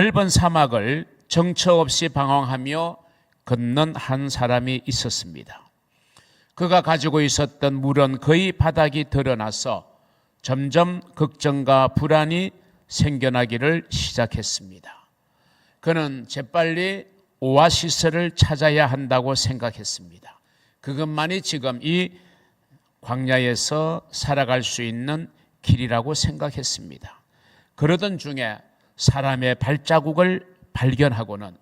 넓은 사막을 정처 없이 방황하며 걷는 한 사람이 있었습니다. 그가 가지고 있었던 물은 거의 바닥이 드러나서 점점 걱정과 불안이 생겨나기를 시작했습니다. 그는 재빨리 오아시스를 찾아야 한다고 생각했습니다. 그것만이 지금 이 광야에서 살아갈 수 있는 길이라고 생각했습니다. 그러던 중에 사람의 발자국을 발견하고는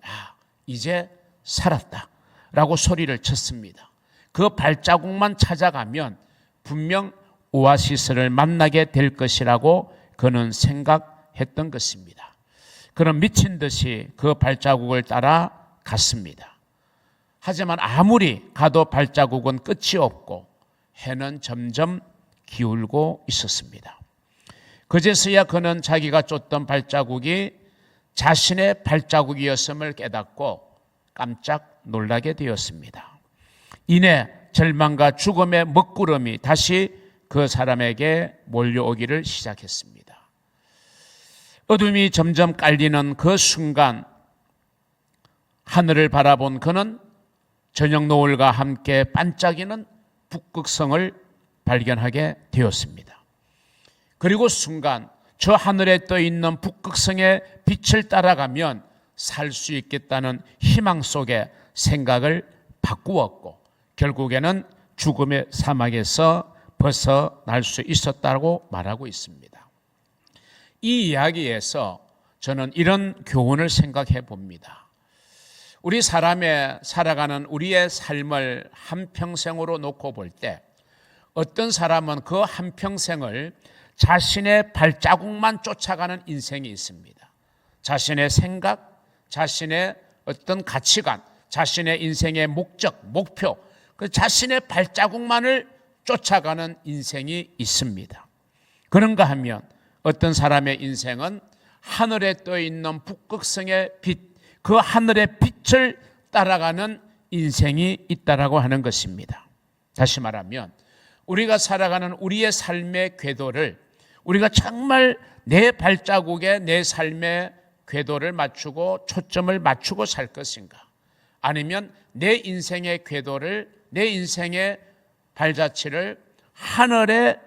이제 살았다라고 소리를 쳤습니다. 그 발자국만 찾아가면 분명 오아시스를 만나게 될 것이라고 그는 생각했던 것입니다. 그는 미친 듯이 그 발자국을 따라 갔습니다. 하지만 아무리 가도 발자국은 끝이 없고 해는 점점 기울고 있었습니다. 그제서야 그는 자기가 쫓던 발자국이 자신의 발자국이었음을 깨닫고 깜짝 놀라게 되었습니다. 이내 절망과 죽음의 먹구름이 다시 그 사람에게 몰려오기를 시작했습니다. 어둠이 점점 깔리는 그 순간 하늘을 바라본 그는 저녁 노을과 함께 반짝이는 북극성을 발견하게 되었습니다. 그리고 순간 저 하늘에 떠 있는 북극성의 빛을 따라가면 살 수 있겠다는 희망 속에 생각을 바꾸었고 결국에는 죽음의 사막에서 벗어날 수 있었다고 말하고 있습니다. 이 이야기에서 저는 이런 교훈을 생각해 봅니다. 우리 사람의 살아가는 우리의 삶을 한평생으로 놓고 볼 때 어떤 사람은 그 한평생을 자신의 발자국만 쫓아가는 인생이 있습니다. 자신의 생각, 자신의 어떤 가치관, 자신의 인생의 목적, 목표, 그 자신의 발자국만을 쫓아가는 인생이 있습니다. 그런가 하면 어떤 사람의 인생은 하늘에 떠 있는 북극성의 빛, 그 하늘의 빛을 따라가는 인생이 있다라고 하는 것입니다. 다시 말하면 우리가 살아가는 우리의 삶의 궤도를 우리가 정말 내 발자국에 내 삶의 궤도를 맞추고 초점을 맞추고 살 것인가? 아니면 내 인생의 궤도를, 내 인생의 발자취를 하늘의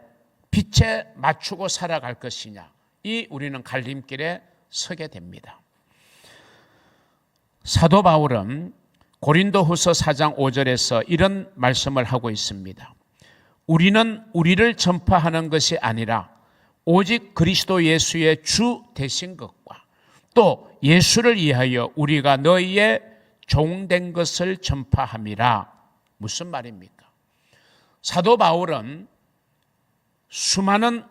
빛에 맞추고 살아갈 것이냐? 이 우리는 갈림길에 서게 됩니다. 사도 바울은 고린도후서 4장 5절에서 이런 말씀을 하고 있습니다. 우리는 우리를 전파하는 것이 아니라 오직 그리스도 예수의 주 되신 것과 또 예수를 위하여 우리가 너희의 종된 것을 전파함이라. 무슨 말입니까? 사도 바울은 수많은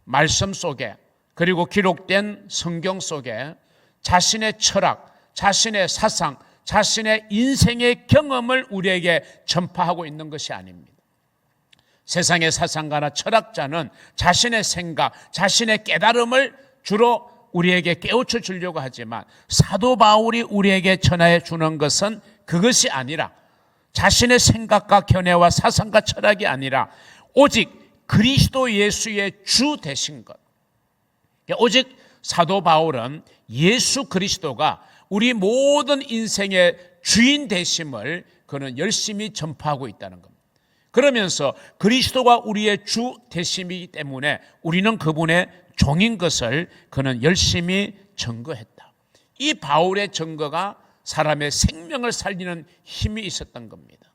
말씀 속에 그리고 기록된 성경 속에 자신의 철학, 자신의 사상, 자신의 인생의 경험을 우리에게 전파하고 있는 것이 아닙니다. 세상의 사상가나 철학자는 자신의 생각, 자신의 깨달음을 주로 우리에게 깨우쳐 주려고 하지만 사도 바울이 우리에게 전하여 주는 것은 그것이 아니라 자신의 생각과 견해와 사상과 철학이 아니라 오직 그리스도 예수의 주 되신 것. 오직 사도 바울은 예수 그리스도가 우리 모든 인생의 주인 되심을 그는 열심히 전파하고 있다는 겁니다. 그러면서 그리스도가 우리의 주 되심이기 때문에 우리는 그분의 종인 것을 그는 열심히 증거했다. 이 바울의 증거가 사람의 생명을 살리는 힘이 있었던 겁니다.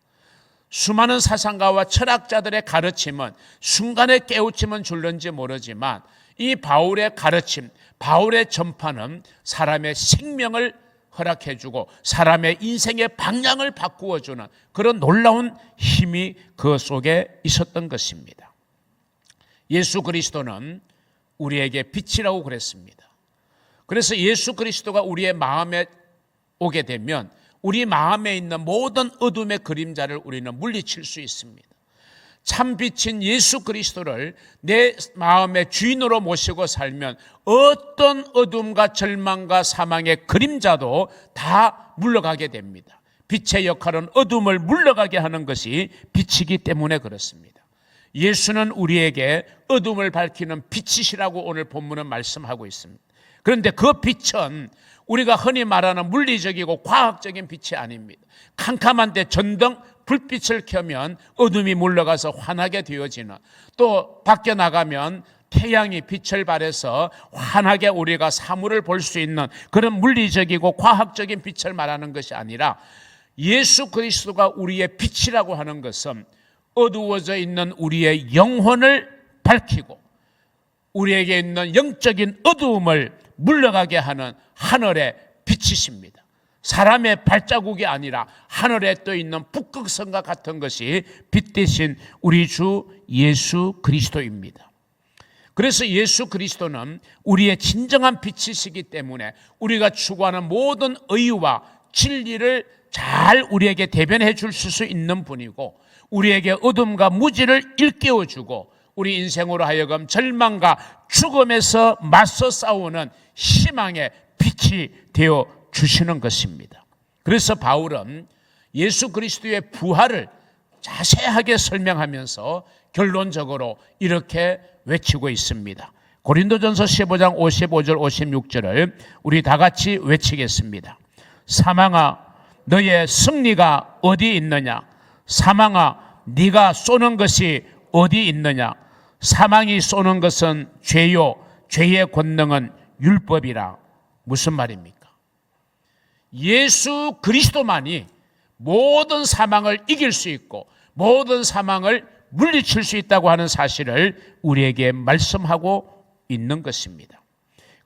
수많은 사상가와 철학자들의 가르침은 순간에 깨우침은 줄는지 모르지만 이 바울의 가르침, 바울의 전파는 사람의 생명을 허락해주고 사람의 인생의 방향을 바꾸어주는 그런 놀라운 힘이 그 속에 있었던 것입니다. 예수 그리스도는 우리에게 빛이라고 그랬습니다. 그래서 예수 그리스도가 우리의 마음에 오게 되면 우리 마음에 있는 모든 어둠의 그림자를 우리는 물리칠 수 있습니다. 참 빛인 예수 그리스도를 내 마음의 주인으로 모시고 살면 어떤 어둠과 절망과 사망의 그림자도 다 물러가게 됩니다. 빛의 역할은 어둠을 물러가게 하는 것이 빛이기 때문에 그렇습니다. 예수는 우리에게 어둠을 밝히는 빛이시라고 오늘 본문은 말씀하고 있습니다. 그런데 그 빛은 우리가 흔히 말하는 물리적이고 과학적인 빛이 아닙니다. 캄캄한 데 전등 불빛을 켜면 어둠이 물러가서 환하게 되어지는, 또 밖에 나가면 태양이 빛을 발해서 환하게 우리가 사물을 볼 수 있는 그런 물리적이고 과학적인 빛을 말하는 것이 아니라, 예수 그리스도가 우리의 빛이라고 하는 것은 어두워져 있는 우리의 영혼을 밝히고 우리에게 있는 영적인 어두움을 물러가게 하는 하늘의 빛이십니다. 사람의 발자국이 아니라 하늘에 떠 있는 북극성과 같은 것이 빛 대신 우리 주 예수 그리스도입니다. 그래서 예수 그리스도는 우리의 진정한 빛이시기 때문에 우리가 추구하는 모든 의와 진리를 잘 우리에게 대변해 줄 수 있는 분이고, 우리에게 어둠과 무지를 일깨워주고 우리 인생으로 하여금 절망과 죽음에서 맞서 싸우는 희망의 빛이 되어 주시는 것입니다. 그래서 바울은 예수 그리스도의 부활을 자세하게 설명하면서 결론적으로 이렇게 외치고 있습니다. 고린도전서 15장 55절 56절을 우리 다 같이 외치겠습니다. 사망아, 너의 승리가 어디 있느냐? 사망아, 네가 쏘는 것이 어디 있느냐? 사망이 쏘는 것은 죄요, 죄의 권능은 율법이라. 무슨 말입니까? 예수 그리스도만이 모든 사망을 이길 수 있고 모든 사망을 물리칠 수 있다고 하는 사실을 우리에게 말씀하고 있는 것입니다.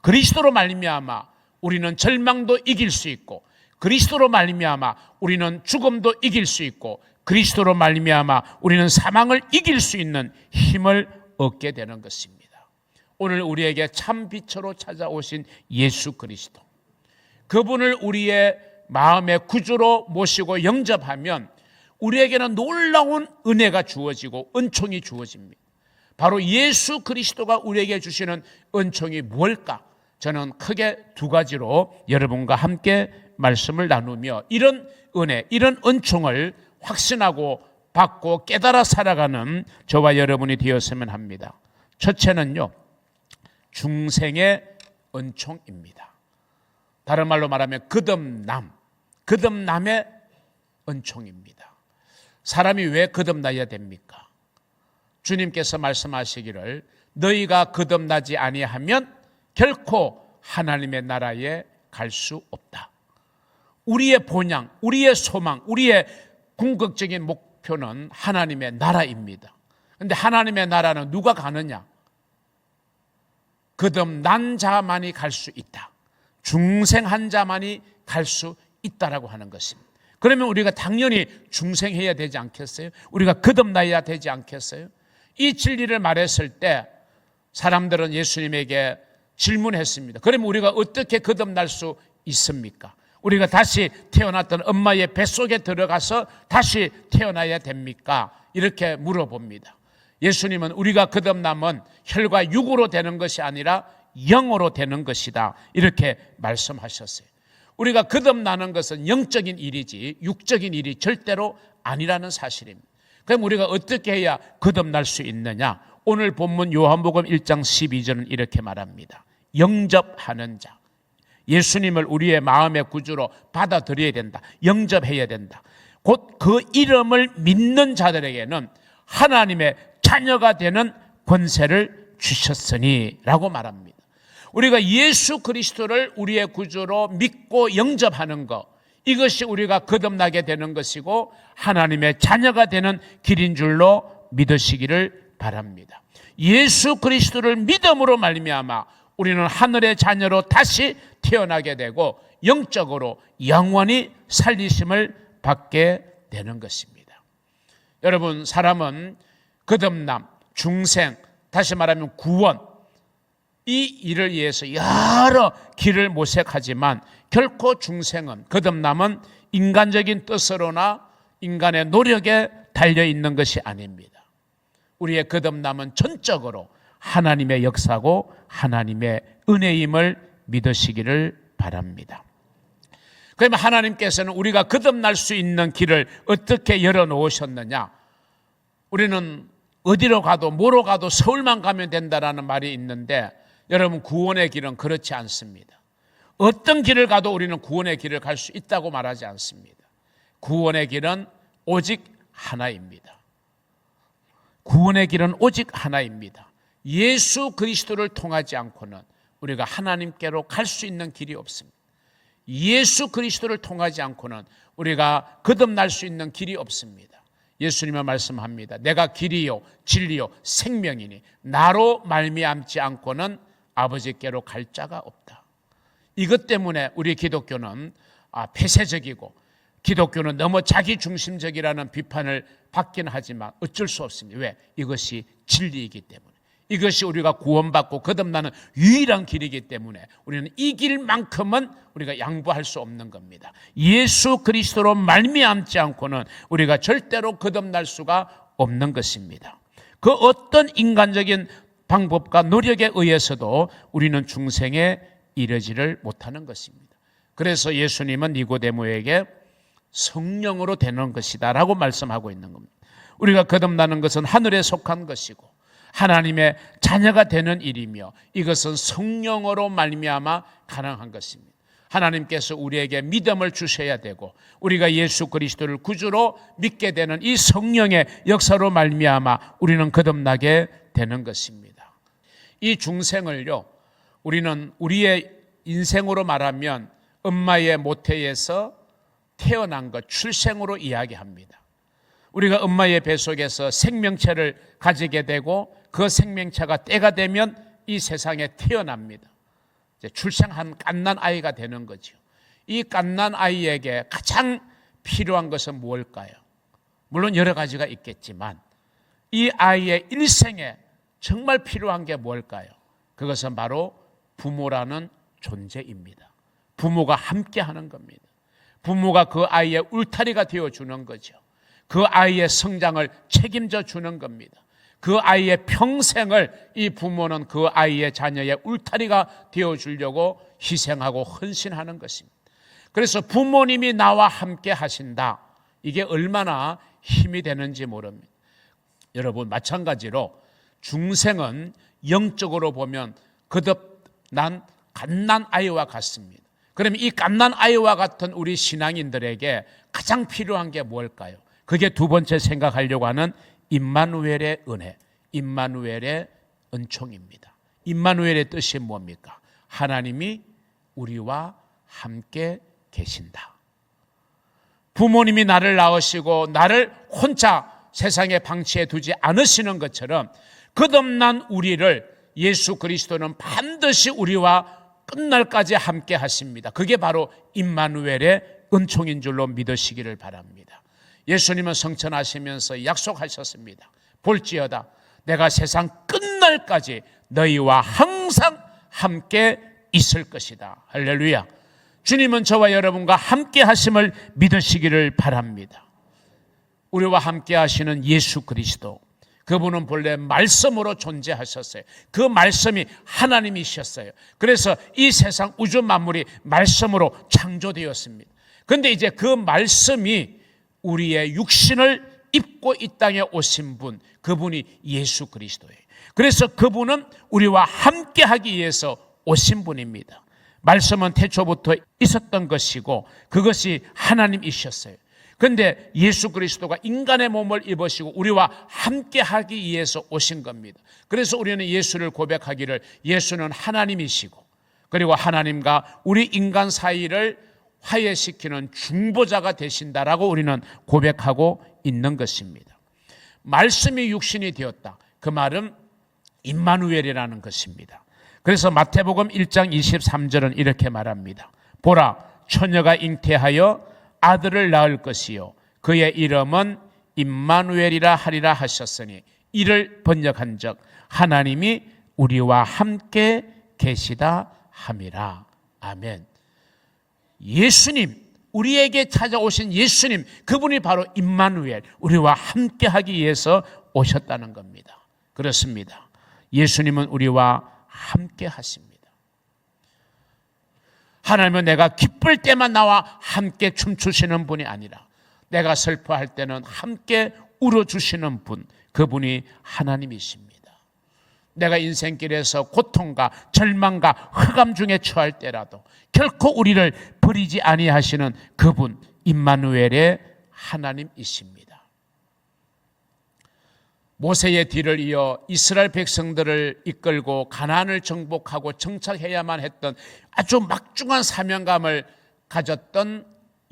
그리스도로 말미암아 우리는 절망도 이길 수 있고, 그리스도로 말미암아 우리는 죽음도 이길 수 있고, 그리스도로 말미암아 우리는 사망을 이길 수 있는 힘을 얻게 되는 것입니다. 오늘 우리에게 참 빛으로 찾아오신 예수 그리스도, 그분을 우리의 마음의 구주로 모시고 영접하면 우리에게는 놀라운 은혜가 주어지고 은총이 주어집니다. 바로 예수 그리스도가 우리에게 주시는 은총이 뭘까? 저는 크게 두 가지로 여러분과 함께 말씀을 나누며 이런 은혜, 이런 은총을 확신하고 받고 깨달아 살아가는 저와 여러분이 되었으면 합니다. 첫째는요, 중생의 은총입니다. 다른 말로 말하면 거듭남의 은총입니다. 사람이 왜 거듭나야 됩니까? 주님께서 말씀하시기를 너희가 거듭나지 아니하면 결코 하나님의 나라에 갈 수 없다. 우리의 본향, 우리의 소망, 우리의 궁극적인 목표는 하나님의 나라입니다. 그런데 하나님의 나라는 누가 가느냐? 거듭난 자만이 갈 수 있다. 중생한 자만이 갈 수 있다라고 하는 것입니다. 그러면 우리가 당연히 중생해야 되지 않겠어요? 우리가 거듭나야 되지 않겠어요? 이 진리를 말했을 때 사람들은 예수님에게 질문했습니다. 그러면 우리가 어떻게 거듭날 수 있습니까? 우리가 다시 태어났던 엄마의 뱃속에 들어가서 다시 태어나야 됩니까? 이렇게 물어봅니다. 예수님은 우리가 거듭남은 혈과 육으로 되는 것이 아니라 영으로 되는 것이다, 이렇게 말씀하셨어요. 우리가 거듭나는 것은 영적인 일이지 육적인 일이 절대로 아니라는 사실입니다. 그럼 우리가 어떻게 해야 거듭날 수 있느냐? 오늘 본문 요한복음 1장 12절은 이렇게 말합니다. 영접하는 자, 예수님을 우리의 마음의 구주로 받아들여야 된다, 영접해야 된다. 곧 그 이름을 믿는 자들에게는 하나님의 자녀가 되는 권세를 주셨으니 라고 말합니다. 우리가 예수 그리스도를 우리의 구주로 믿고 영접하는 것, 이것이 우리가 거듭나게 되는 것이고 하나님의 자녀가 되는 길인 줄로 믿으시기를 바랍니다. 예수 그리스도를 믿음으로 말미암아 우리는 하늘의 자녀로 다시 태어나게 되고 영적으로 영원히 살리심을 받게 되는 것입니다. 여러분, 사람은 거듭남, 중생, 다시 말하면 구원, 이 일을 위해서 여러 길을 모색하지만 결코 중생은, 거듭남은 인간적인 뜻으로나 인간의 노력에 달려있는 것이 아닙니다. 우리의 거듭남은 전적으로 하나님의 역사고 하나님의 은혜임을 믿으시기를 바랍니다. 그러면 하나님께서는 우리가 거듭날 수 있는 길을 어떻게 열어놓으셨느냐? 우리는 어디로 가도 뭐로 가도 서울만 가면 된다라는 말이 있는데, 여러분, 구원의 길은 그렇지 않습니다. 어떤 길을 가도 우리는 구원의 길을 갈 수 있다고 말하지 않습니다. 구원의 길은 오직 하나입니다. 구원의 길은 오직 하나입니다. 예수 그리스도를 통하지 않고는 우리가 하나님께로 갈 수 있는 길이 없습니다. 예수 그리스도를 통하지 않고는 우리가 거듭날 수 있는 길이 없습니다. 예수님은 말씀합니다. 내가 길이요 진리요 생명이니 나로 말미암지 않고는 아버지께로 갈 자가 없다. 이것 때문에 우리 기독교는 폐쇄적이고 기독교는 너무 자기중심적이라는 비판을 받긴 하지만 어쩔 수 없습니다. 왜? 이것이 진리이기 때문에. 이것이 우리가 구원받고 거듭나는 유일한 길이기 때문에 우리는 이 길만큼은 우리가 양보할 수 없는 겁니다. 예수 그리스도로 말미암지 않고는 우리가 절대로 거듭날 수가 없는 것입니다. 그 어떤 인간적인 방법과 노력에 의해서도 우리는 중생에 이르지를 못하는 것입니다. 그래서 예수님은 니고데모에게 성령으로 되는 것이다 라고 말씀하고 있는 겁니다. 우리가 거듭나는 것은 하늘에 속한 것이고 하나님의 자녀가 되는 일이며 이것은 성령으로 말미암아 가능한 것입니다. 하나님께서 우리에게 믿음을 주셔야 되고 우리가 예수 그리스도를 구주로 믿게 되는 이 성령의 역사로 말미암아 우리는 거듭나게 되는 것입니다. 이 중생을요, 우리는 우리의 인생으로 말하면 엄마의 모태에서 태어난 것, 출생으로 이야기합니다. 우리가 엄마의 뱃속에서 생명체를 가지게 되고 그 생명체가 때가 되면 이 세상에 태어납니다. 이제 출생한 갓난 아이가 되는 거죠. 이 갓난 아이에게 가장 필요한 것은 무엇일까요? 물론 여러 가지가 있겠지만 이 아이의 일생에 정말 필요한 게 무엇일까요? 그것은 바로 부모라는 존재입니다. 부모가 함께 하는 겁니다. 부모가 그 아이의 울타리가 되어주는 거죠. 그 아이의 성장을 책임져 주는 겁니다. 그 아이의 평생을 이 부모는 그 아이의 자녀의 울타리가 되어주려고 희생하고 헌신하는 것입니다. 그래서 부모님이 나와 함께 하신다. 이게 얼마나 힘이 되는지 모릅니다. 여러분, 마찬가지로 중생은 영적으로 보면 거듭난 갓난 아이와 같습니다. 그러면 이 갓난 아이와 같은 우리 신앙인들에게 가장 필요한 게 뭘까요? 그게 두 번째 생각하려고 하는 임마누엘의 은혜, 임마누엘의 은총입니다. 임마누엘의 뜻이 뭡니까? 하나님이 우리와 함께 계신다. 부모님이 나를 낳으시고 나를 혼자 세상에 방치해 두지 않으시는 것처럼 거듭난 우리를 예수 그리스도는 반드시 우리와 끝날까지 함께 하십니다. 그게 바로 임마누엘의 은총인 줄로 믿으시기를 바랍니다. 예수님은 성천하시면서 약속하셨습니다. 볼지어다 내가 세상 끝날까지 너희와 항상 함께 있을 것이다. 할렐루야. 주님은 저와 여러분과 함께 하심을 믿으시기를 바랍니다. 우리와 함께 하시는 예수 그리스도, 그분은 본래 말씀으로 존재하셨어요. 그 말씀이 하나님이셨어요. 그래서 이 세상 우주 만물이 말씀으로 창조되었습니다. 그런데 이제 그 말씀이 우리의 육신을 입고 이 땅에 오신 분, 그분이 예수 그리스도예요. 그래서 그분은 우리와 함께 하기 위해서 오신 분입니다. 말씀은 태초부터 있었던 것이고 그것이 하나님이셨어요. 그런데 예수 그리스도가 인간의 몸을 입으시고 우리와 함께 하기 위해서 오신 겁니다. 그래서 우리는 예수를 고백하기를 예수는 하나님이시고 그리고 하나님과 우리 인간 사이를 화해시키는 중보자가 되신다라고 우리는 고백하고 있는 것입니다. 말씀이 육신이 되었다. 그 말은 임마누엘이라는 것입니다. 그래서 마태복음 1장 23절은 이렇게 말합니다. 보라, 처녀가 잉태하여 아들을 낳을 것이요 그의 이름은 임마누엘이라 하리라 하셨으니 이를 번역한즉 하나님이 우리와 함께 계시다 함이라. 아멘. 예수님, 우리에게 찾아오신 예수님, 그분이 바로 임마누엘, 우리와 함께 하기 위해서 오셨다는 겁니다. 그렇습니다. 예수님은 우리와 함께 하십니다. 하나님은 내가 기쁠 때만 나와 함께 춤추시는 분이 아니라 내가 슬퍼할 때는 함께 울어주시는 분, 그분이 하나님이십니다. 내가 인생길에서 고통과 절망과 흑암 중에 처할 때라도 결코 우리를 버리지 아니하시는 그분 임마누엘의 하나님이십니다. 모세의 뒤를 이어 이스라엘 백성들을 이끌고 가나안을 정복하고 정착해야만 했던 아주 막중한 사명감을 가졌던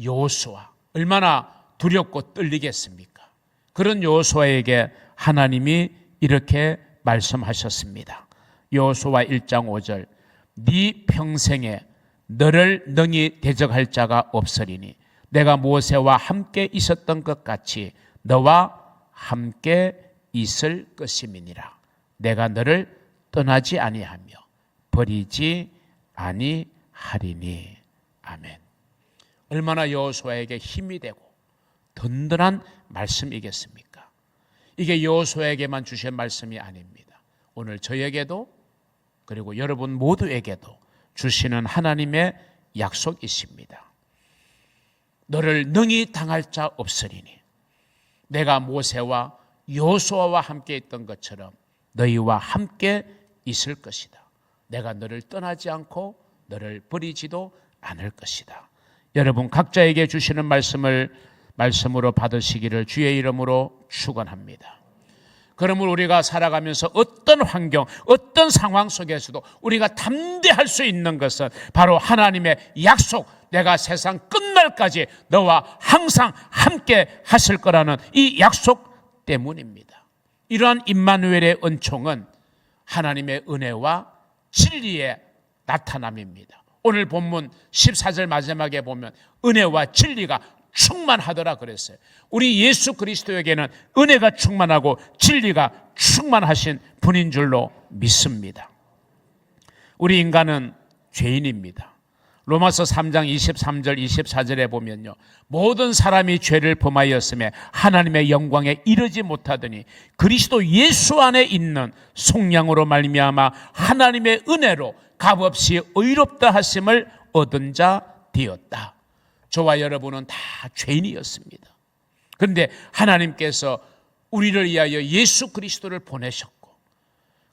여호수아, 얼마나 두렵고 떨리겠습니까? 그런 여호수아에게 하나님이 이렇게 말씀하셨습니다. 여호수아 1장 5절, 네 평생에 너를 능히 대적할 자가 없으리니 내가 모세와 함께 있었던 것 같이 너와 함께 있을 것임이니라. 내가 너를 떠나지 아니하며 버리지 아니하리니. 아멘. 얼마나 여호수아에게 힘이 되고 든든한 말씀이겠습니까? 이게 여호수아에게만 주신 말씀이 아닙니다. 오늘 저에게도 그리고 여러분 모두에게도 주시는 하나님의 약속이십니다. 너를 능히 당할 자 없으리니 내가 모세와 여호수아와 함께 있던 것처럼 너희와 함께 있을 것이다. 내가 너를 떠나지 않고 너를 버리지도 않을 것이다. 여러분 각자에게 주시는 말씀으로 받으시기를 주의 이름으로 축원합니다. 그러므로 우리가 살아가면서 어떤 환경, 어떤 상황 속에서도 우리가 담대할 수 있는 것은 바로 하나님의 약속, 내가 세상 끝날까지 너와 항상 함께 하실 거라는 이 약속 때문입니다. 이러한 임마누엘의 은총은 하나님의 은혜와 진리의 나타남입니다. 오늘 본문 14절 마지막에 보면 은혜와 진리가 충만하더라 그랬어요. 우리 예수 그리스도에게는 은혜가 충만하고 진리가 충만하신 분인 줄로 믿습니다. 우리 인간은 죄인입니다. 로마서 3장 23절 24절에 보면요, 모든 사람이 죄를 범하였음에 하나님의 영광에 이르지 못하더니 그리스도 예수 안에 있는 속량으로 말미암아 하나님의 은혜로 값없이 의롭다 하심을 얻은 자 되었다. 저와 여러분은 다 죄인이었습니다. 그런데 하나님께서 우리를 위하여 예수 그리스도를 보내셨고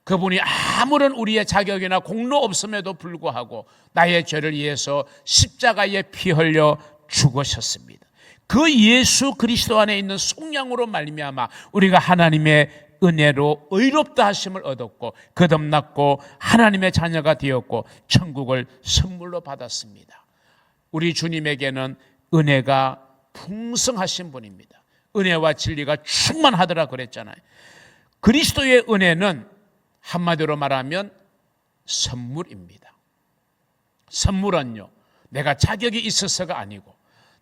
그분이 아무런 우리의 자격이나 공로 없음에도 불구하고 나의 죄를 위해서 십자가에 피 흘려 죽으셨습니다. 그 예수 그리스도 안에 있는 속량으로 말미암아 우리가 하나님의 은혜로 의롭다 하심을 얻었고 거듭났고 하나님의 자녀가 되었고 천국을 선물로 받았습니다. 우리 주님에게는 은혜가 풍성하신 분입니다. 은혜와 진리가 충만하더라 그랬잖아요. 그리스도의 은혜는 한마디로 말하면 선물입니다. 선물은요, 내가 자격이 있어서가 아니고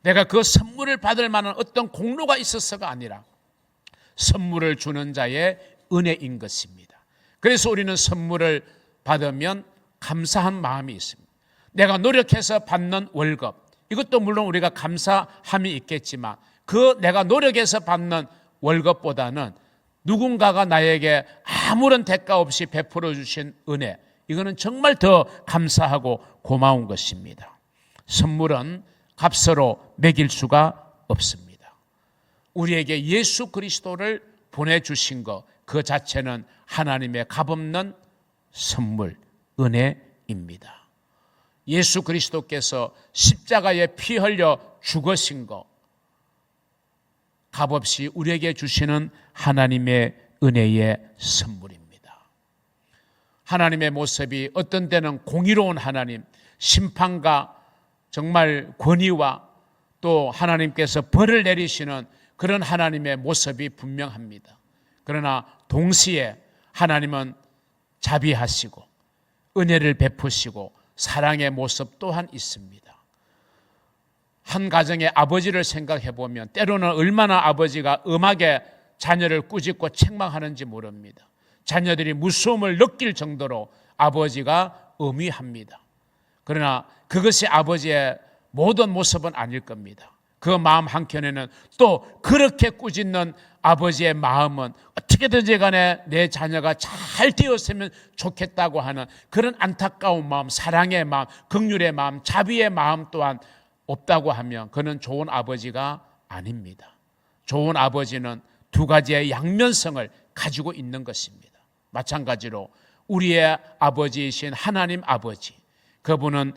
내가 그 선물을 받을 만한 어떤 공로가 있어서가 아니라 선물을 주는 자의 은혜인 것입니다. 그래서 우리는 선물을 받으면 감사한 마음이 있습니다. 내가 노력해서 받는 월급, 이것도 물론 우리가 감사함이 있겠지만 그 내가 노력해서 받는 월급보다는 누군가가 나에게 아무런 대가 없이 베풀어 주신 은혜, 이거는 정말 더 감사하고 고마운 것입니다. 선물은 값으로 매길 수가 없습니다. 우리에게 예수 그리스도를 보내주신 것, 그 자체는 하나님의 값없는 선물, 은혜입니다. 예수 그리스도께서 십자가에 피 흘려 죽으신 것, 값없이 우리에게 주시는 하나님의 은혜의 선물입니다. 하나님의 모습이 어떤 때는 공의로운 하나님, 심판과 정말 권위와 또 하나님께서 벌을 내리시는 그런 하나님의 모습이 분명합니다. 그러나 동시에 하나님은 자비하시고 은혜를 베푸시고 사랑의 모습 또한 있습니다. 한 가정의 아버지를 생각해 보면 때로는 얼마나 아버지가 엄하게 자녀를 꾸짖고 책망하는지 모릅니다. 자녀들이 무서움을 느낄 정도로 아버지가 엄히합니다. 그러나 그것이 아버지의 모든 모습은 아닐 겁니다. 그 마음 한켠에는 또 그렇게 꾸짖는 아버지의 마음은 어떻게든지 간에 내 자녀가 잘 되었으면 좋겠다고 하는 그런 안타까운 마음, 사랑의 마음, 긍휼의 마음, 자비의 마음 또한 없다고 하면 그는 좋은 아버지가 아닙니다. 좋은 아버지는 두 가지의 양면성을 가지고 있는 것입니다. 마찬가지로 우리의 아버지이신 하나님 아버지, 그분은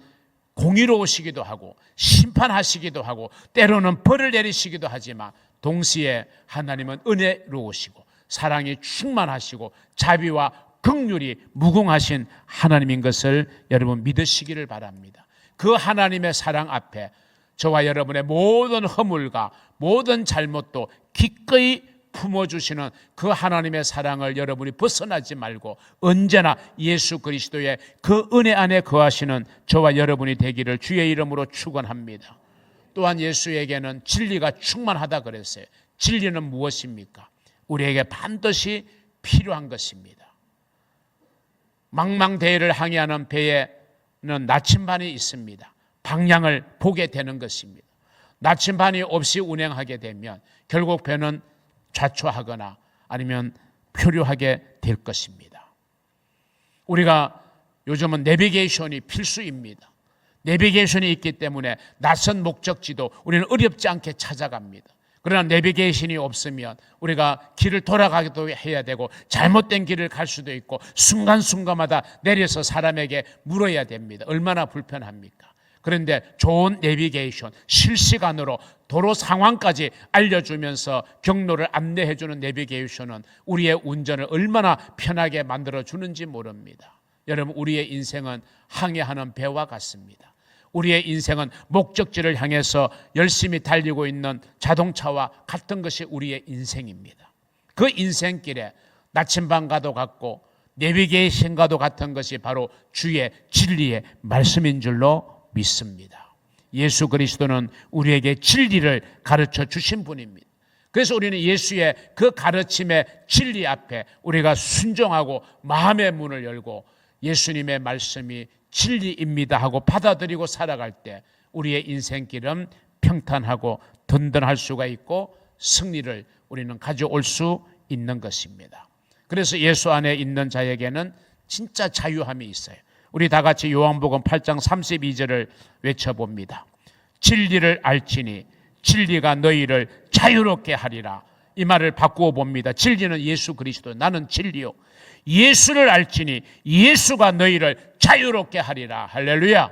공의로우시기도 하고 심판하시기도 하고 때로는 벌을 내리시기도 하지만 동시에 하나님은 은혜로우시고 사랑이 충만하시고 자비와 긍휼이 무궁하신 하나님인 것을 여러분 믿으시기를 바랍니다. 그 하나님의 사랑 앞에 저와 여러분의 모든 허물과 모든 잘못도 기꺼이 품어주시는 그 하나님의 사랑을 여러분이 벗어나지 말고 언제나 예수 그리스도의 그 은혜 안에 거하시는 저와 여러분이 되기를 주의 이름으로 축원합니다. 또한 예수에게는 진리가 충만하다 그랬어요. 진리는 무엇입니까? 우리에게 반드시 필요한 것입니다. 망망대해를 항해하는 배에는 나침반이 있습니다. 방향을 보게 되는 것입니다. 나침반이 없이 운행하게 되면 결국 배는 좌초하거나 아니면 표류하게 될 것입니다. 우리가 요즘은 내비게이션이 필수입니다. 내비게이션이 있기 때문에 낯선 목적지도 우리는 어렵지 않게 찾아갑니다. 그러나 내비게이션이 없으면 우리가 길을 돌아가기도 해야 되고 잘못된 길을 갈 수도 있고 순간순간마다 내려서 사람에게 물어야 됩니다. 얼마나 불편합니까? 그런데 좋은 내비게이션, 실시간으로 도로 상황까지 알려주면서 경로를 안내해주는 내비게이션은 우리의 운전을 얼마나 편하게 만들어주는지 모릅니다. 여러분, 우리의 인생은 항해하는 배와 같습니다. 우리의 인생은 목적지를 향해서 열심히 달리고 있는 자동차와 같은 것이 우리의 인생입니다. 그 인생길에 나침반과도 같고 내비게이션과도 같은 것이 바로 주의 진리의 말씀인 줄로 믿습니다. 예수 그리스도는 우리에게 진리를 가르쳐 주신 분입니다. 그래서 우리는 예수의 그 가르침의 진리 앞에 우리가 순종하고 마음의 문을 열고 예수님의 말씀이 진리입니다 하고 받아들이고 살아갈 때 우리의 인생길은 평탄하고 든든할 수가 있고 승리를 우리는 가져올 수 있는 것입니다. 그래서 예수 안에 있는 자에게는 진짜 자유함이 있어요. 우리 다 같이 요한복음 8장 32절을 외쳐봅니다. 진리를 알지니 진리가 너희를 자유롭게 하리라. 이 말을 바꾸어 봅니다. 진리는 예수 그리스도, 나는 진리요. 예수를 알지니 예수가 너희를 자유롭게 하리라. 할렐루야.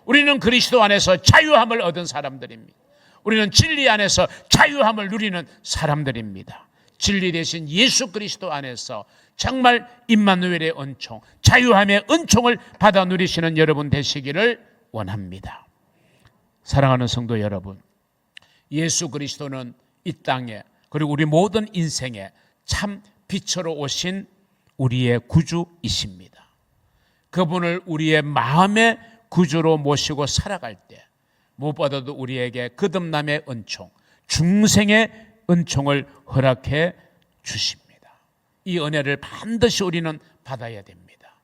우리는 그리스도 안에서 자유함을 얻은 사람들입니다. 우리는 진리 안에서 자유함을 누리는 사람들입니다. 진리 대신 예수 그리스도 안에서 정말 임마누엘의 은총, 자유함의 은총을 받아 누리시는 여러분 되시기를 원합니다. 사랑하는 성도 여러분, 예수 그리스도는 이 땅에 그리고 우리 모든 인생에 참 빛으로 오신 우리의 구주이십니다. 그분을 우리의 마음의 구주로 모시고 살아갈 때 무엇보다도 우리에게 거듭남의 은총, 중생의 은총을 허락해 주십니다. 이 은혜를 반드시 우리는 받아야 됩니다.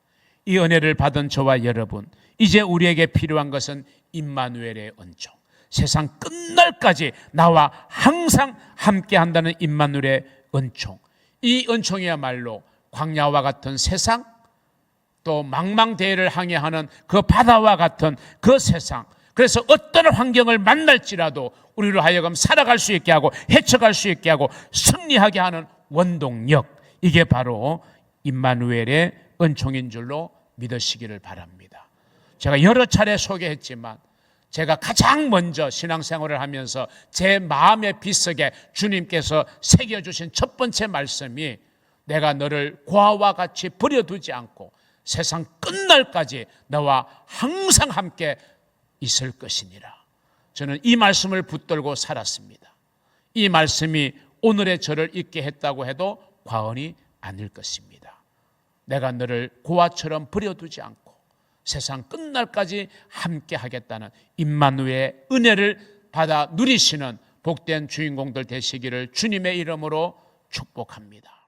이 은혜를 받은 저와 여러분, 이제 우리에게 필요한 것은 임마누엘의 은총, 세상 끝날까지 나와 항상 함께한다는 임마누엘의 은총. 이 은총이야말로 광야와 같은 세상, 또 망망대해를 항해하는 그 바다와 같은 그 세상, 그래서 어떤 환경을 만날지라도 우리로 하여금 살아갈 수 있게 하고 헤쳐갈 수 있게 하고 승리하게 하는 원동력, 이게 바로 임마누엘의 은총인 줄로 믿으시기를 바랍니다. 제가 여러 차례 소개했지만 제가 가장 먼저 신앙생활을 하면서 제 마음의 빗속에 주님께서 새겨주신 첫 번째 말씀이 내가 너를 고아와 같이 버려두지 않고 세상 끝날까지 너와 항상 함께 있을 것이니라. 저는 이 말씀을 붙들고 살았습니다. 이 말씀이 오늘의 저를 있게 했다고 해도 과언이 아닐 것입니다. 내가 너를 고아처럼 버려두지 않고 세상 끝날까지 함께 하겠다는 임마누엘의 은혜를 받아 누리시는 복된 주인공들 되시기를 주님의 이름으로 축복합니다.